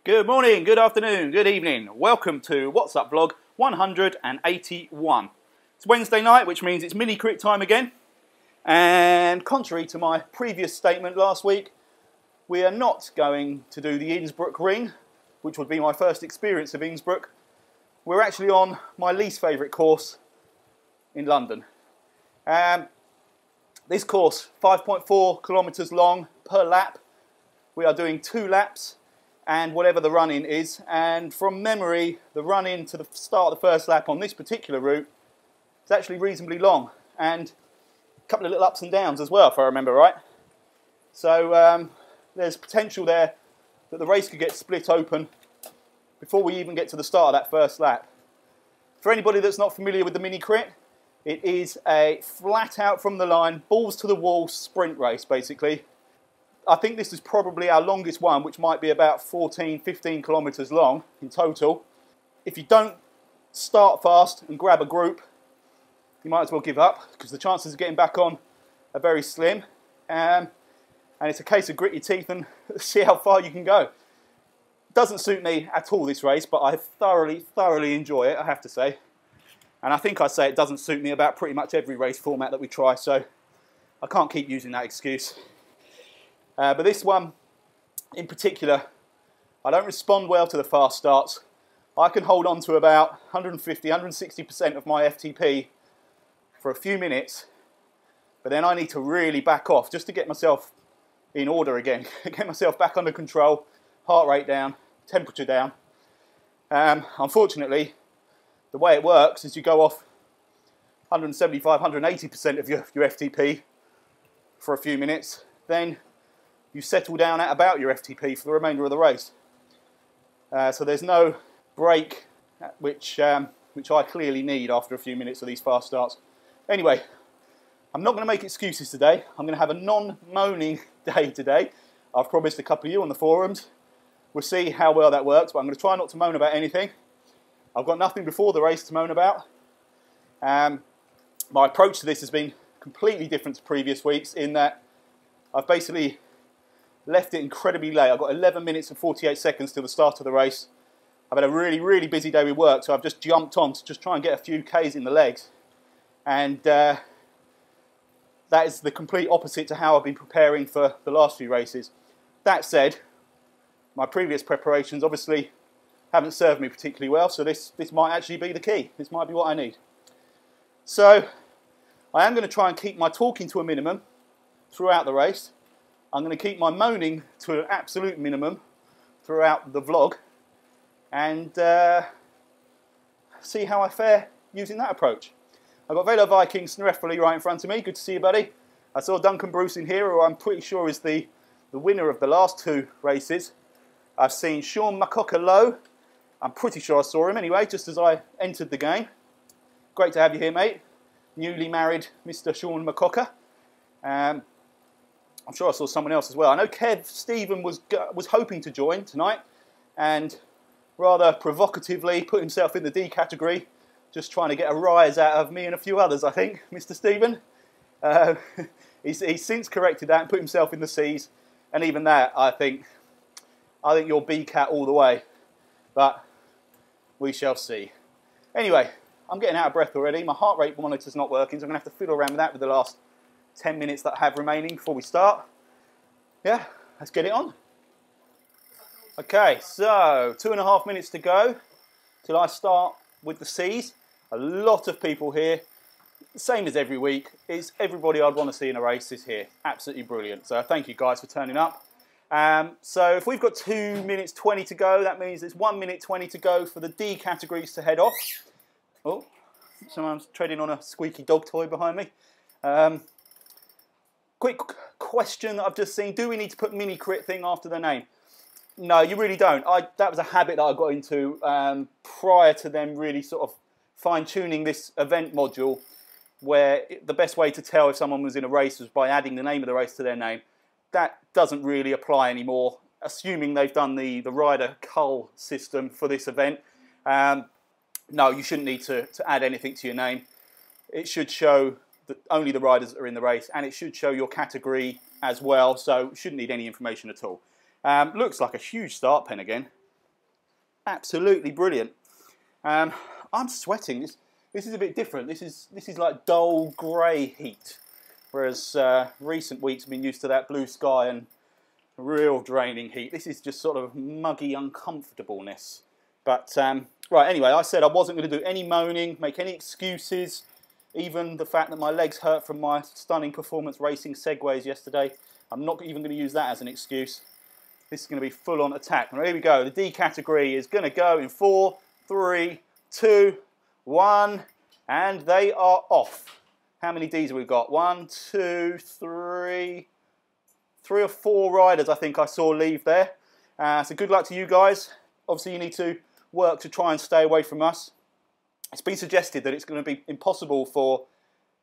Good morning, good afternoon, good evening. Welcome to What's Up Vlog 181. It's Wednesday night, which means it's mini crit time again. And contrary to my previous statement last week, we are not going to do the Innsbruck ring, which would be my first experience of Innsbruck. We're actually on my least favourite course in London. This course, 5.4 kilometres long per lap. We are doing 2 laps. And whatever the run-in is, and from memory, the run-in to the start of the first lap on this particular route is actually reasonably long, and a couple of little ups and downs as well, if I remember right. So there's potential there that the race could get split open before we even get to the start of that first lap. For anybody that's not familiar with the mini crit, it is a flat out from the line, balls to the wall sprint race basically. I think this is probably our longest one, which might be about 14, 15 kilometres long in total. If you don't start fast and grab a group, you might as well give up, because the chances of getting back on are very slim. And it's a case of grit your teeth and see how far you can go. It doesn't suit me at all, this race, but I thoroughly enjoy it, I have to say. And I think I say it doesn't suit me about pretty much every race format that we try, so I can't keep using that excuse. But this one, in particular, I don't respond well to the fast starts. I can hold on to about 150, 160% of my FTP for a few minutes, but then I need to really back off just to get myself in order again, get myself back under control, heart rate down, temperature down. Unfortunately, the way it works is you go off 175, 180% of your FTP for a few minutes, then you settle down at about your FTP for the remainder of the race. So there's no break, which I clearly need after a few minutes of these fast starts. Anyway, I'm not going to make excuses today. I'm going to have a non-moaning day today. I've promised a couple of you on the forums. We'll see how well that works, but I'm going to try not to moan about anything. I've got nothing before the race to moan about. My approach to this has been completely different to previous weeks in that I've basically left it incredibly late. I've got 11 minutes and 48 seconds till the start of the race. I've had a really busy day with work, so I've just jumped on to just try and get a few Ks in the legs. And that is the complete opposite to how I've been preparing for the last few races. That said, my previous preparations obviously haven't served me particularly well, so this might actually be the key. This might be what I need. So I am going to try and keep my talking to a minimum throughout the race. I'm going to keep my moaning to an absolute minimum throughout the vlog, and see how I fare using that approach. I've got Velo Viking Snrefoli right in front of me. Good to see you, buddy. I saw Duncan Bruce in here, who I'm pretty sure is the winner of the last 2 races. I've seen Sean McCocker Low. I'm pretty sure I saw him anyway, just as I entered the game. Great to have you here, mate. Newly married Mr. Sean McCocker. I'm sure I saw someone else as well. I know Kev Stephen was hoping to join tonight, and rather provocatively put himself in the D category, just trying to get a rise out of me and a few others, I think, Mr. Stephen. He's since corrected that and put himself in the C's, and even that, I think you're B cat all the way, but we shall see. Anyway, I'm getting out of breath already. My heart rate monitor's not working, so I'm going to have to fiddle around with that with the last 10 minutes that I have remaining before we start. Yeah, let's get it on. Okay, so 2.5 minutes to go till I start with the C's. A lot of people here, same as every week, is everybody I'd want to see in a race is here. Absolutely brilliant. So thank you guys for turning up. So if we've got 2 minutes 20 to go, that means it's 1 minute 20 to go for the D categories to head off. Oh, someone's treading on a squeaky dog toy behind me. Quick question that I've just seen. Do we need to put mini crit thing after the name? No, you really don't. That was a habit that I got into prior to them really sort of fine-tuning this event module, where the best way to tell if someone was in a race was by adding the name of the race to their name. That doesn't really apply anymore, assuming they've done the rider cull system for this event. No, you shouldn't need to add anything to your name. It should show that only the riders are in the race, and it should show your category as well, so shouldn't need any information at all. Looks like a huge start pen again. absolutely brilliant. I'm sweating. This is a bit different. This is like dull grey heat, whereas recent weeks have been used to that blue sky and real draining heat. This is just sort of muggy uncomfortableness. But right, anyway, I said I wasn't going to do any moaning, make any excuses. Even the fact that my legs hurt from my stunning performance racing segways yesterday, I'm not even going to use that as an excuse. This is going to be full-on attack. And here we go. The D category is going to go in 4, 3, 2, 1, and they are off. How many Ds have we got? 1, 2, 3 or 4 riders I think I saw leave there. So good luck to you guys. Obviously you need to work to try and stay away from us. It's been suggested that it's going to be impossible for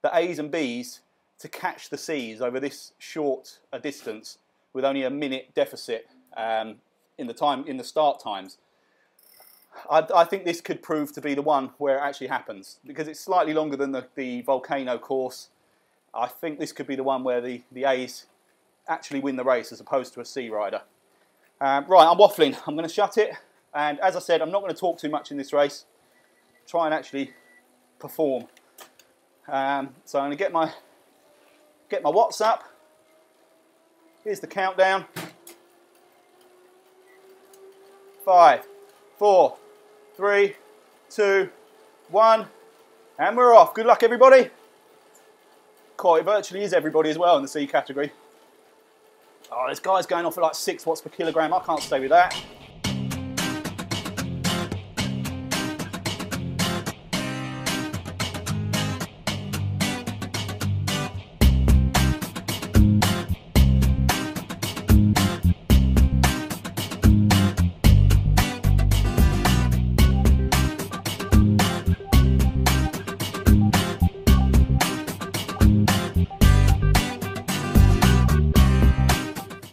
the A's and B's to catch the C's over this short a distance with only a minute deficit in the start times. I think this could prove to be the one where it actually happens, because it's slightly longer than the Volcano course. I think this could be the one where the A's actually win the race as opposed to a C rider. Right, I'm waffling. I'm going to shut it, and as I said, I'm not going to talk too much in this race. Try and actually perform. So I'm going to get my watts up. Here's the countdown. 5, 4, 3, 2, 1, and we're off. Good luck, everybody. Quite, it virtually is everybody as well in the C category. Oh, this guy's going off at like 6 watts per kilogram. I can't stay with that.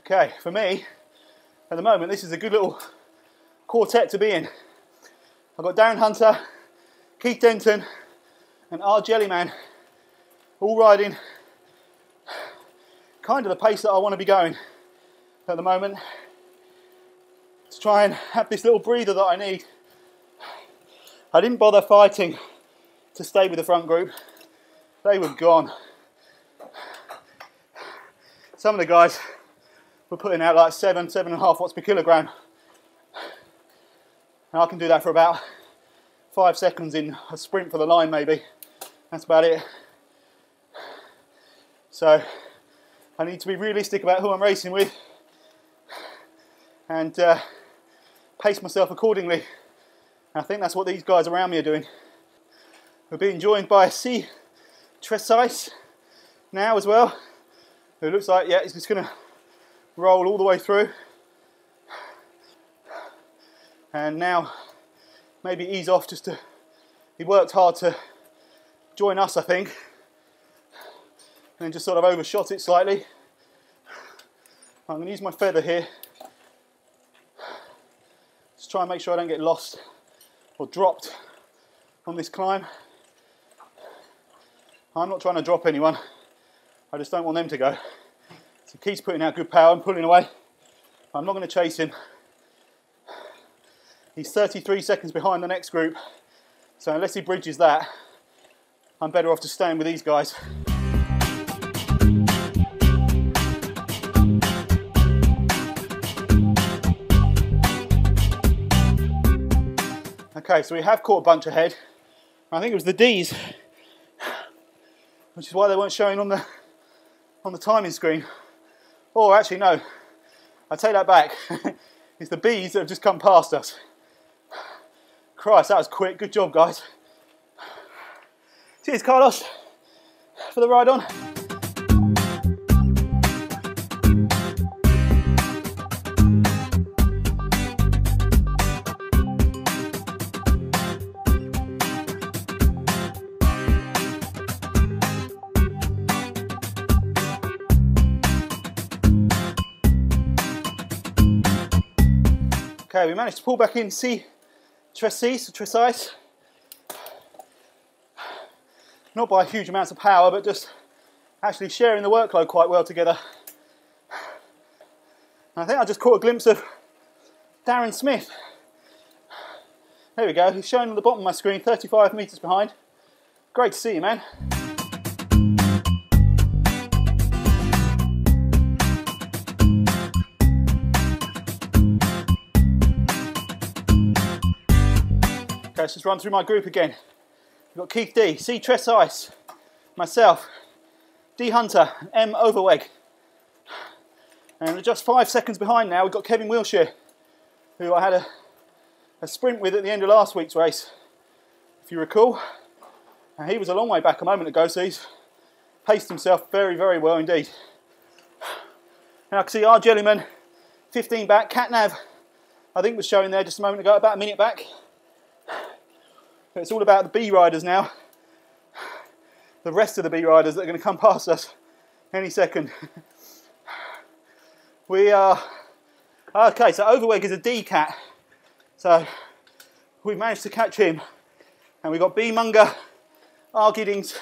Okay, for me, at the moment, this is a good little quartet to be in. I've got Darren Hunter, Keith Denton, and R. Jellyman all riding kind of the pace that I want to be going at the moment to try and have this little breather that I need. I didn't bother fighting to stay with the front group. They were gone. Some of the guys were putting out like 7.5 watts per kilogram. And I can do that for about 5 seconds in a sprint for the line maybe. That's about it. So I need to be realistic about who I'm racing with and pace myself accordingly. And I think that's what these guys around me are doing. We're being joined by C. Tresice now as well, who looks like, yeah, he's just going to roll all the way through, and now maybe ease off just to, he worked hard to join us I think, and then just sort of overshot it slightly. I'm going to use my feather here, just try and make sure I don't get lost or dropped on this climb. I'm not trying to drop anyone, I just don't want them to go. So Keith's putting out good power and pulling away. I'm not going to chase him. He's 33 seconds behind the next group. So unless he bridges that, I'm better off just staying with these guys. Okay, so we have caught a bunch ahead. I think it was the D's, which is why they weren't showing on the timing screen. Oh, actually, no. I take that back. It's the B's that have just come past us. Christ, that was quick. Good job, guys. Cheers, Carlos, for the ride on. Okay, we managed to pull back in C. Tresice. Not by huge amounts of power, but just actually sharing the workload quite well together. And I think I just caught a glimpse of Darren Smith. There we go, he's showing on the bottom of my screen, 35 metres behind. Great to see you, man. Okay, let's just run through my group again. We've got Keith D, C Tress Ice, myself, D Hunter, M Overweg. And just 5 seconds behind now, we've got Kevin Wilshire, who I had a sprint with at the end of last week's race, if you recall. And he was a long way back a moment ago, so he's paced himself very, very well indeed. Now I can see our Jellyman, 15 back, Catnav, I think was showing there just a moment ago, about a minute back. But it's all about the B riders now. The rest of the B riders that are going to come past us any second. We are, okay, so Overweg is a D cat. So we've managed to catch him. And we've got B Munger, R Giddings,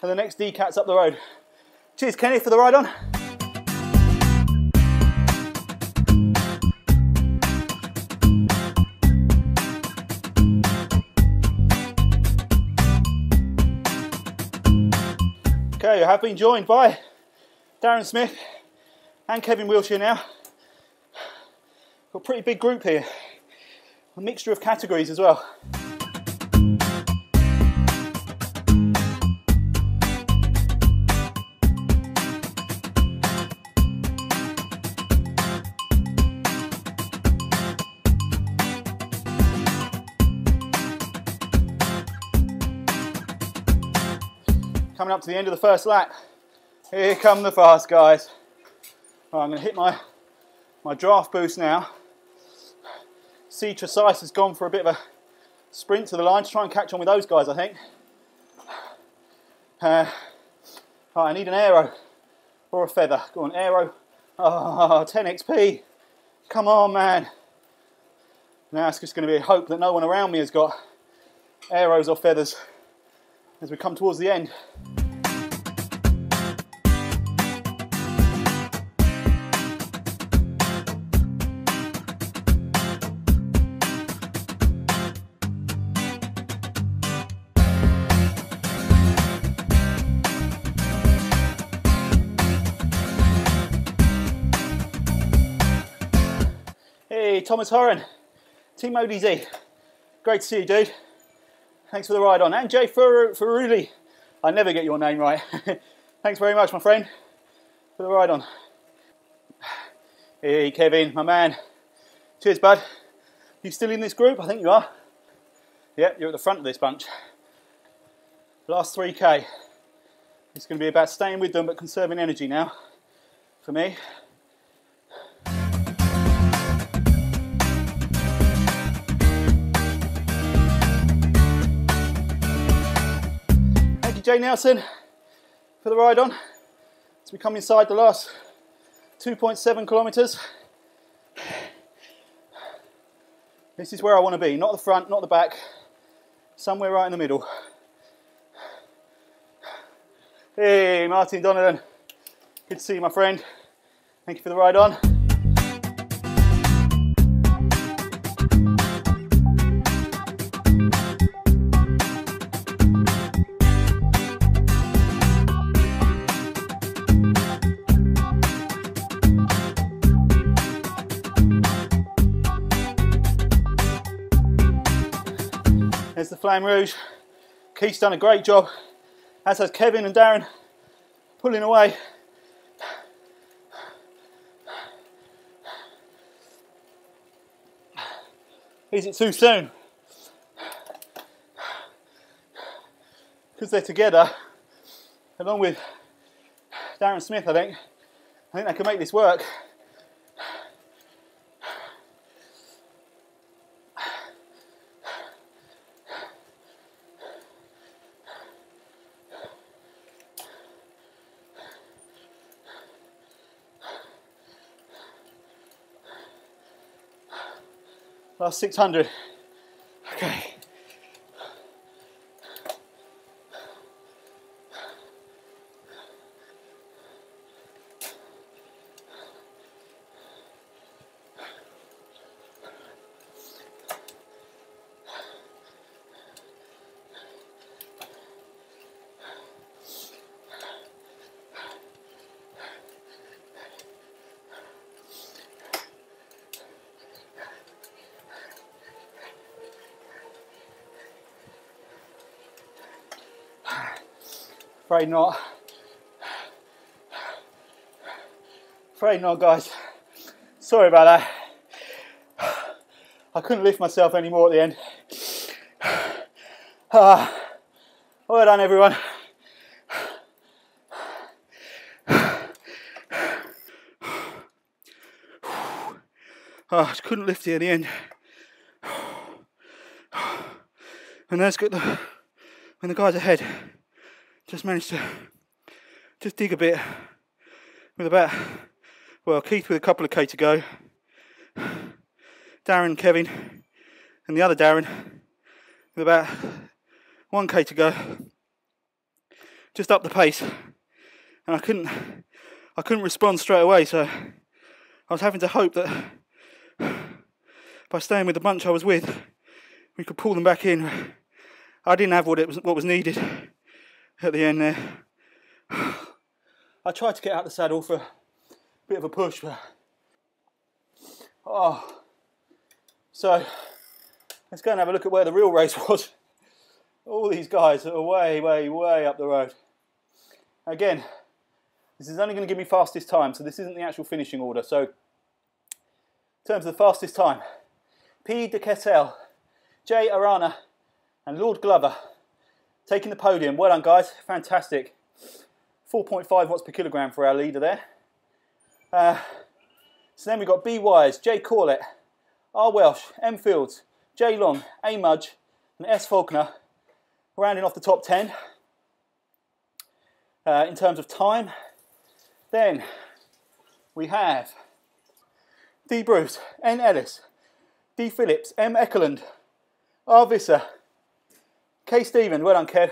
and the next D cat's up the road. Cheers, Kenny, for the ride on. Okay, I have been joined by Darren Smith and Kevin Wilshire now. Got a pretty big group here. A mixture of categories as well. Coming up to the end of the first lap. Here come the fast guys. Right, I'm going to hit my draft boost now. C Tress Ice has gone for a bit of a sprint to the line to try and catch on with those guys, I think. Right, I need an aero or a feather. Go on, aero. Oh, 10 XP. Come on, man. Now it's just going to be a hope that no one around me has got aeros or feathers as we come towards the end. Hey, Thomas Horan, Team ODZ. Great to see you, dude. Thanks for the ride on. And Jay Ferruli. I never get your name right. Thanks very much, my friend, for the ride on. Hey, Kevin, my man. Cheers, bud. You still in this group? I think you are. Yep, you're at the front of this bunch. Last 3K. It's going to be about staying with them but conserving energy now, for me. Jay Nelson for the ride on as we come inside the last 2.7 kilometres. This is where I want to be, not the front, not the back, somewhere right in the middle. Hey, Martin Donovan, good to see you, my friend. Thank you for the ride on. There's the Flame Rouge. Keith's done a great job, as has Kevin and Darren, pulling away. Is it too soon? Because they're together, along with Darren Smith, I think they can make this work. Last 600. Okay. Afraid not. Afraid not, guys. Sorry about that. I couldn't lift myself anymore at the end. Well done, everyone. I just couldn't lift it at the end. And that's good. When the guys ahead just managed to just dig a bit with about, well, Keith with a couple of K to go, Darren, Kevin, and the other Darren with about 1K to go, just up the pace, and I couldn't respond straight away, so I was having to hope that by staying with the bunch I was with, we could pull them back in. I didn't have what was needed at the end there. I tried to get out the saddle for a bit of a push, but so let's go and have a look at where the real race was. All these guys are way, way, way up the road. Again, this is only going to give me fastest time, so this isn't the actual finishing order. So in terms of the fastest time, P. de Kessel, Jay Arana, and Lord Glover taking the podium. Well done, guys. Fantastic. 4.5 watts per kilogram for our leader there. So then we've got B. Wise, J. Corlett, R. Welsh, M. Fields, J. Long, A. Mudge, and S. Faulkner rounding off the top 10 in terms of time. Then we have D. Bruce, N. Ellis, D. Phillips, M. Eckeland, R. Visser, K. Stephen, well done, Kev.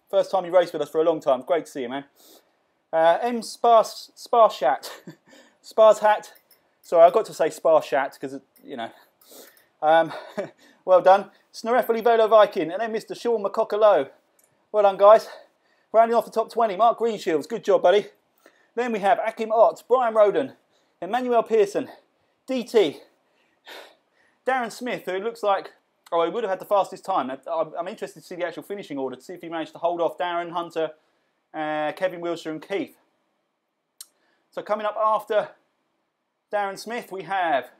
First time you raced with us for a long time. Great to see you, man. M. Sparshat. Sparshat. Sorry, I've got to say Sparshat because, you know. Well done. Snorefeli Velo Viking. And then Mr. Sean McCockalow. Well done, guys. Rounding off the top 20, Mark Greenshields. Good job, buddy. Then we have Akim Ott, Brian Roden, Emmanuel Pearson, DT, Darren Smith, who it looks like, oh, he would have had the fastest time. I'm interested to see the actual finishing order, to see if he managed to hold off Darren, Hunter, Kevin Wilshire and Keith. So coming up after Darren Smith, we have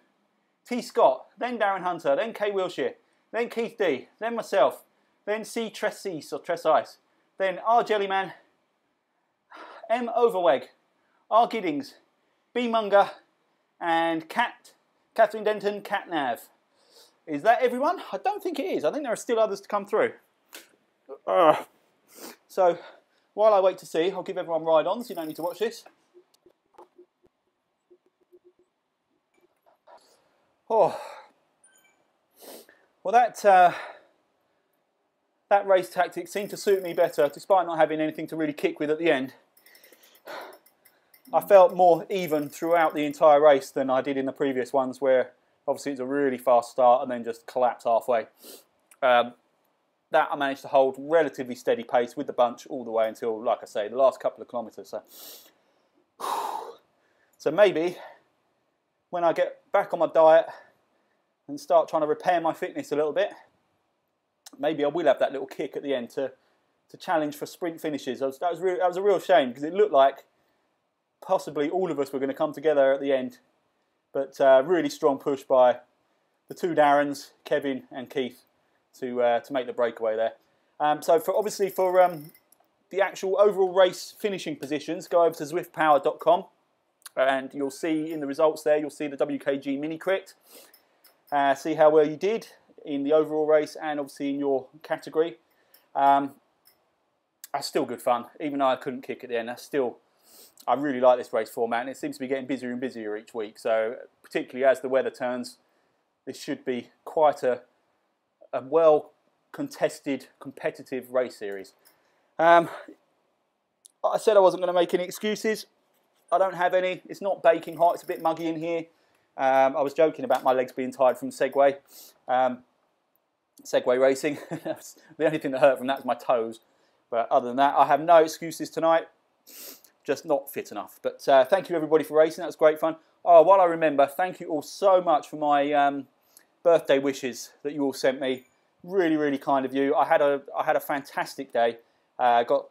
T. Scott, then Darren Hunter, then K. Wilshire, then Keith D, then myself, then C. Tressice, or Tressice, then R. Jellyman, M. Overweg, R. Giddings, B. Munger, and Catherine Denton, Catnav. Is that everyone? I don't think it is. I think there are still others to come through. So while I wait to see, I'll give everyone ride-ons. You don't need to watch this. Oh, well, that race tactic seemed to suit me better, despite not having anything to really kick with at the end. I felt more even throughout the entire race than I did in the previous ones, where obviously it's a really fast start and then just collapse halfway. That I managed to hold relatively steady pace with the bunch all the way until, like I say, the last couple of kilometres. So maybe when I get back on my diet and start trying to repair my fitness a little bit, maybe I will have that little kick at the end to challenge for sprint finishes. That was a real shame, because it looked like possibly all of us were going to come together at the end. But really strong push by the two Darrens, Kevin and Keith, to make the breakaway there. So for the actual overall race finishing positions, go over to zwiftpower.com and you'll see in the results there, you'll see the WKG mini crit. See how well you did in the overall race and obviously in your category. That's still good fun, even though I couldn't kick at the end. I really like this race format, and it seems to be getting busier and busier each week. So particularly as the weather turns, this should be quite a well contested, competitive race series. I said I wasn't going to make any excuses. I don't have any. It's not baking hot. It's a bit muggy in here. I was joking about my legs being tired from Segway racing. The only thing that hurt from that was my toes. But other than that, I have no excuses tonight. Just not fit enough. But thank you everybody for racing. That was great fun. Oh, while I remember, thank you all so much for my birthday wishes that you all sent me. Really, really kind of you. I had a fantastic day. Got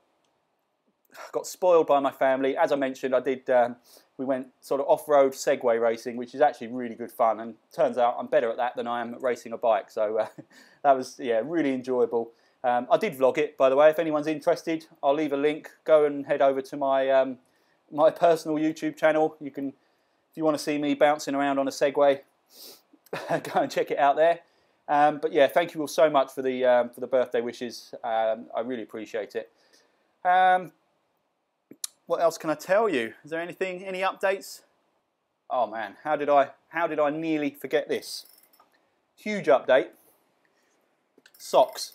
got spoiled by my family. As I mentioned, we went sort of off-road Segway racing, which is actually really good fun, and turns out I'm better at that than I am at racing a bike, so that was, yeah, really enjoyable. I did vlog it, by the way. If anyone's interested, I'll leave a link. Go and head over to my my personal YouTube channel. You can, if you want to see me bouncing around on a Segway, go and check it out there. But yeah, thank you all so much for the birthday wishes. I really appreciate it. What else can I tell you? Is there anything, any updates? Oh man, how did I nearly forget this? Huge update. Socks.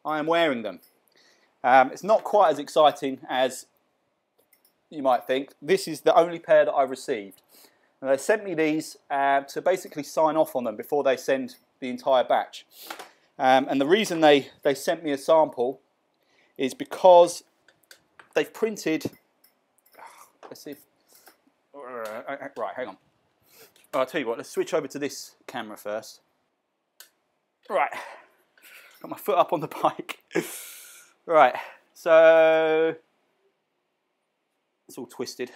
I am wearing them. It's not quite as exciting as you might think. This is the only pair that I received. And they sent me these to basically sign off on them before they send the entire batch. And the reason they sent me a sample is because they've printed... Let's see if... Right, hang on. I'll tell you what, let's switch over to this camera first. Right. Got my foot up on the bike. Right, so it's all twisted.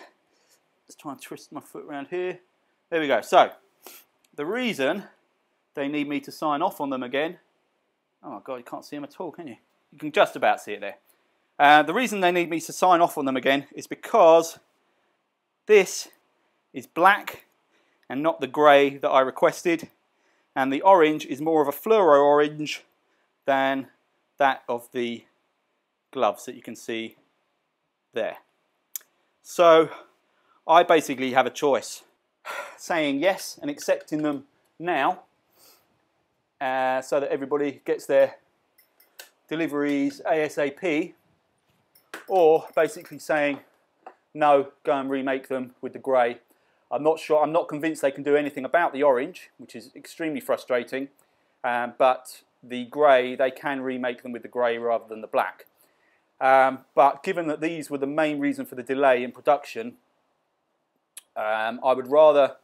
Let's try and twist my foot around here. There we go. So the reason they need me to sign off on them again. Oh my God, you can't see them at all, can you? You can just about see it there. The reason they need me to sign off on them again is because this is black and not the grey that I requested, and the orange is more of a fluoro orange than that of the gloves that you can see there. So I basically have a choice, saying yes and accepting them now, so that everybody gets their deliveries ASAP, or basically saying no, go and remake them with the grey. I'm not sure, I'm not convinced they can do anything about the orange, which is extremely frustrating, but the grey, they can remake them with the grey rather than the black. But given that these were the main reason for the delay in production, I would rather,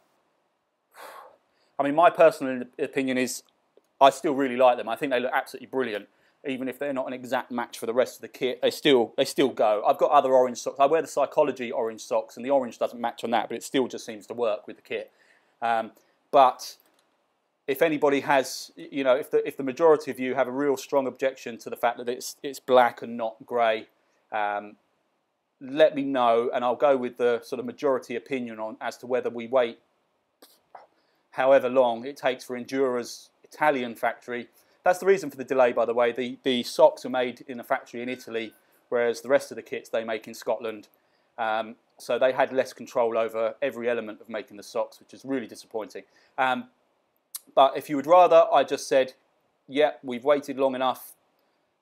I mean, my personal opinion is I still really like them. I think they look absolutely brilliant. Even if they're not an exact match for the rest of the kit, they still go. I've got other orange socks. I wear the Psychology orange socks, and the orange doesn't match on that, but it still just seems to work with the kit. But if anybody has, you know, if the majority of you have a real strong objection to the fact that it's black and not grey, let me know, and I'll go with the sort of majority opinion on as to whether we wait however long it takes for Endura's Italian factory. That's the reason for the delay, by the way. The socks are made in a factory in Italy, whereas the rest of the kits they make in Scotland. So they had less control over every element of making the socks, which is really disappointing. But if you would rather, I just said, yeah, we've waited long enough,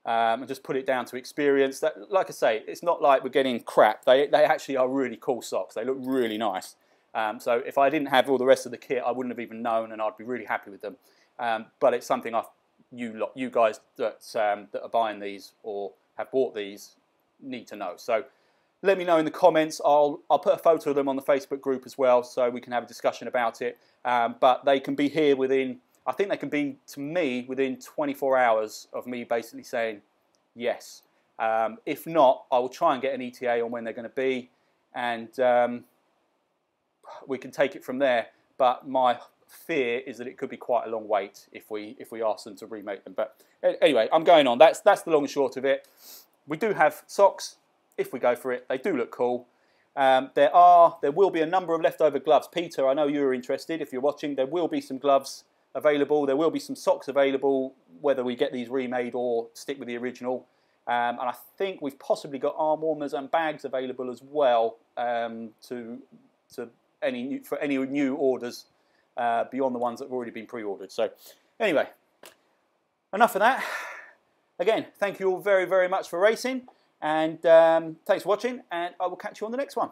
and just put it down to experience. That, like I say, it's not like we're getting crap. They actually are really cool socks. They look really nice. So if I didn't have all the rest of the kit, I wouldn't have even known, and I'd be really happy with them. But it's something you guys that are buying these or have bought these need to know. So let me know in the comments. I'll put a photo of them on the Facebook group as well, so we can have a discussion about it. But they can be here within, I think they can be to me within 24 hours of me basically saying yes. If not, I will try and get an ETA on when they're going to be, and we can take it from there. But my fear is that it could be quite a long wait if we ask them to remake them. But anyway, I'm going on. That's the long and short of it. We do have socks if we go for it. They do look cool. There will be a number of leftover gloves. Peter, I know you're interested. If you're watching, there will be some gloves available. There will be some socks available, whether we get these remade or stick with the original. And I think we've possibly got arm warmers and bags available as well, for any new orders beyond the ones that have already been pre-ordered. So anyway, enough of that. Again, thank you all very, very much for racing, and thanks for watching, and I will catch you on the next one.